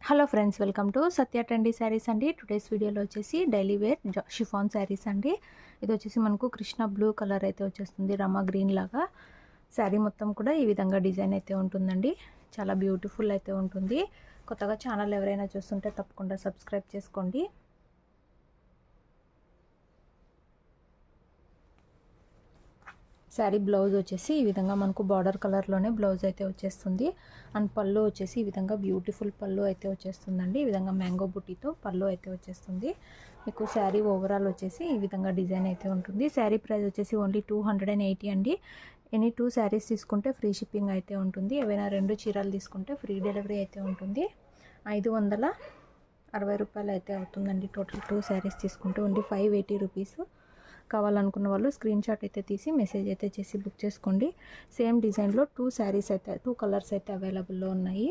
Hello friends, welcome to Satya trendy saris అండి. Today's వీడియోలో వచ్చేసి డైలీ వేర్ షిఫాన్ శారీస్ అండి. ఇది వచ్చేసి మనకు కృష్ణ బ్లూ కలర్ అయితే వచ్చేస్తుంది, రమా గ్రీన్ లాగా. శారీ మొత్తం కూడా ఈ విధంగా డిజైన్ అయితే ఉంటుందండి. చాలా బ్యూటిఫుల్ అయితే ఉంటుంది. కొత్తగా ఛానల్ ఎవరైనా చూస్తుంటే తప్పకుండా సబ్స్క్రైబ్ చేసుకోండి. శారీ బ్లౌజ్ వచ్చేసి ఈ విధంగా మనకు బార్డర్ కలర్లోనే బ్లౌజ్ అయితే వచ్చేస్తుంది. అండ్ పళ్ళు వచ్చేసి ఈ విధంగా బ్యూటిఫుల్ పళ్ళు అయితే వచ్చేస్తుందండి. ఈ విధంగా మ్యాంగో బుట్టీతో పళ్ళు అయితే వచ్చేస్తుంది. మీకు శారీ ఓవరాల్ వచ్చేసి ఈ విధంగా డిజైన్ అయితే ఉంటుంది. శారీ ప్రైస్ వచ్చేసి ఓన్లీ 280 అండి. ఎనీ 2 శారీస్ తీసుకుంటే ఫ్రీ షిప్పింగ్ అయితే ఉంటుంది. ఏవైనా 2 చీరలు తీసుకుంటే ఫ్రీ డెలివరీ అయితే ఉంటుంది. 560 రూపాయలు అయితే అవుతుందండి. టోటల్ 2 శారీస్ తీసుకుంటే ఓన్లీ 580 రూపీస్. కావాలనుకున్న వాళ్ళు స్క్రీన్ షాట్ అయితే తీసి మెసేజ్ అయితే చేసి బుక్ చేసుకోండి. సేమ్ డిజైన్లో 2 శారీస్ అయితే 2 కలర్స్ అయితే అవైలబుల్లో ఉన్నాయి.